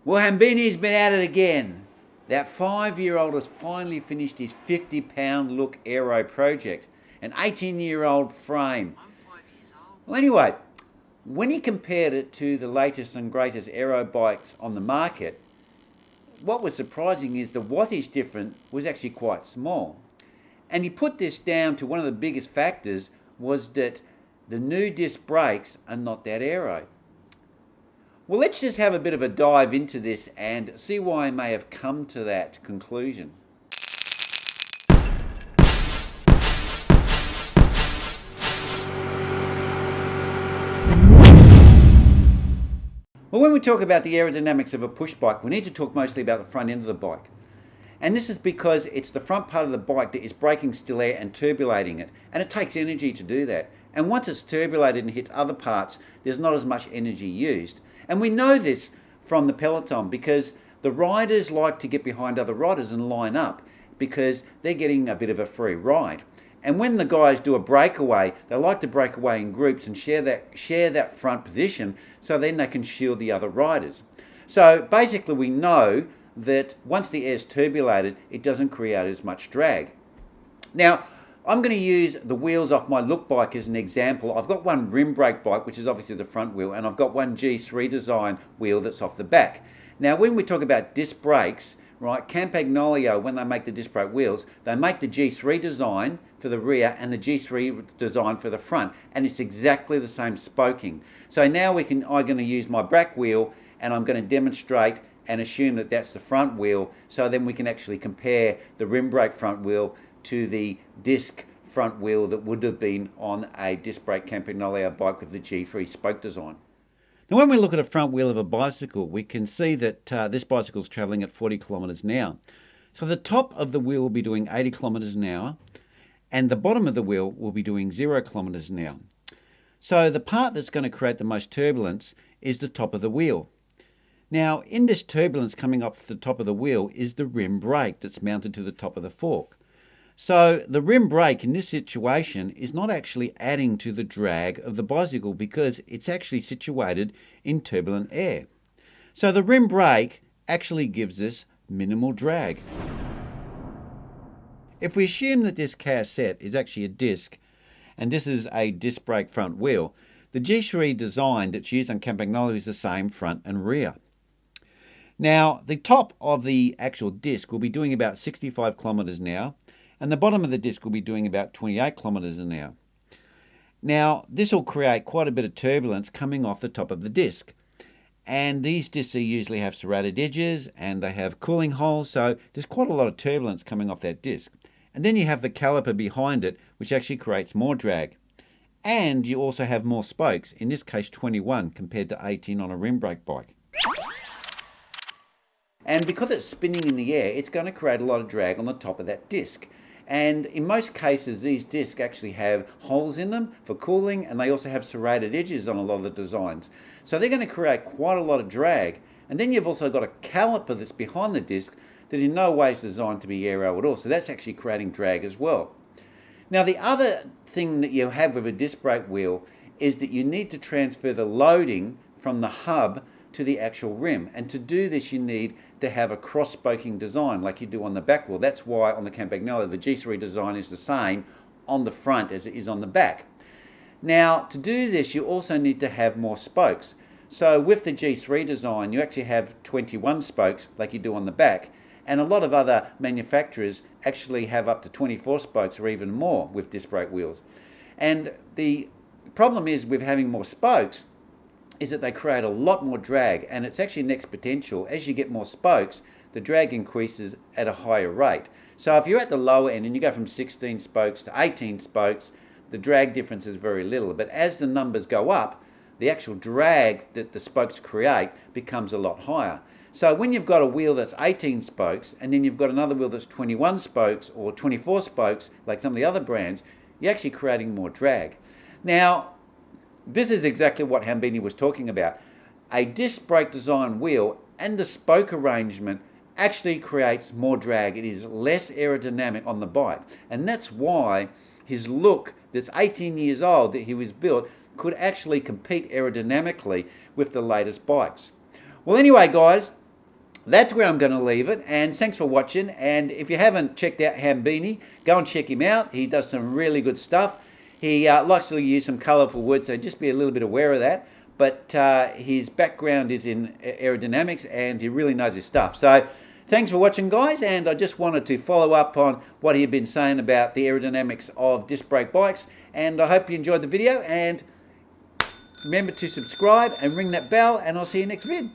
Well, Hambini's been at it again. That 5-year-old has finally finished his 50-pound look aero project, an 18-year-old frame. Well, anyway, when he compared it to the latest and greatest aero bikes on the market, what was surprising is the wattage difference was actually quite small. And he put this down to one of the biggest factors was that the new disc brakes are not that aero. Well, let's just have a bit of a dive into this and see why I may have come to that conclusion. Well, when we talk about the aerodynamics of a push bike, we need to talk mostly about the front end of the bike. And this is because it's the front part of the bike that is braking still air and turbulating it. And it takes energy to do that. And once it's turbulated and hits other parts, there's not as much energy used. And we know this from the peloton because the riders like to get behind other riders and line up because they're getting a bit of a free ride. And when the guys do a breakaway, they like to break away in groups and share that front position so then they can shield the other riders. So basically we know that once the air is turbulated, it doesn't create as much drag. Now, I'm going to use the wheels off my look bike as an example. I've got one rim brake bike, which is obviously the front wheel, and I've got one G3 design wheel that's off the back. Now, when we talk about disc brakes, right, Campagnolo, when they make the disc brake wheels, they make the G3 design for the rear and the G3 design for the front, and it's exactly the same spoking. So now I'm going to use my brake wheel, and I'm going to demonstrate and assume that that's the front wheel, so then we can actually compare the rim brake front wheel to the disc front wheel that would have been on a disc brake Campagnolo bike with the G3 spoke design. Now when we look at a front wheel of a bicycle, we can see that this bicycle is travelling at 40 kilometres an hour. So the top of the wheel will be doing 80 kilometres an hour, and the bottom of the wheel will be doing 0 kilometres an hour. So the part that's going to create the most turbulence is the top of the wheel. Now, in this turbulence coming up the top of the wheel is the rim brake that's mounted to the top of the fork. So the rim brake in this situation is not actually adding to the drag of the bicycle because it's actually situated in turbulent air. So the rim brake actually gives us minimal drag. If we assume that this cassette is actually a disc, and this is a disc brake front wheel, the G3 design that's used on Campagnolo is the same front and rear. Now, the top of the actual disc will be doing about 65 kilometres an hour, and the bottom of the disc will be doing about 28 kilometres an hour. Now, this will create quite a bit of turbulence coming off the top of the disc. And these discs usually have serrated edges and they have cooling holes, so there's quite a lot of turbulence coming off that disc. And then you have the caliper behind it, which actually creates more drag. And you also have more spokes, in this case 21 compared to 18 on a rim brake bike. And because it's spinning in the air, it's going to create a lot of drag on the top of that disc. And in most cases, these discs actually have holes in them for cooling, and they also have serrated edges on a lot of the designs. So they're going to create quite a lot of drag. And then you've also got a caliper that's behind the disc that in no way is designed to be aero at all. So that's actually creating drag as well. Now the other thing that you have with a disc brake wheel is that you need to transfer the loading from the hub to the actual rim. And to do this, you need to have a cross-spoking design like you do on the back wheel. That's why on the Campagnolo, the G3 design is the same on the front as it is on the back. Now, to do this, you also need to have more spokes. So with the G3 design, you actually have 21 spokes like you do on the back. And a lot of other manufacturers actually have up to 24 spokes or even more with disc brake wheels. And the problem is with having more spokes is that they create a lot more drag, and it's actually an exponential. As you get more spokes, the drag increases at a higher rate. So if you're at the lower end and you go from 16 spokes to 18 spokes, the drag difference is very little. But as the numbers go up, the actual drag that the spokes create becomes a lot higher. So when you've got a wheel that's 18 spokes and then you've got another wheel that's 21 spokes or 24 spokes, like some of the other brands, you're actually creating more drag. Now, this is exactly what Hambini was talking about. A disc brake design wheel and the spoke arrangement actually creates more drag. It is less aerodynamic on the bike. And that's why his look, that's 18 years old, that he was built, could actually compete aerodynamically with the latest bikes. Well, anyway, guys, that's where I'm going to leave it. And thanks for watching. And if you haven't checked out Hambini, go and check him out. He does some really good stuff. He likes to use some colourful words, so just be a little bit aware of that. But his background is in aerodynamics, and he really knows his stuff. So thanks for watching, guys. And I just wanted to follow up on what he had been saying about the aerodynamics of disc brake bikes. And I hope you enjoyed the video. And remember to subscribe and ring that bell. And I'll see you next vid.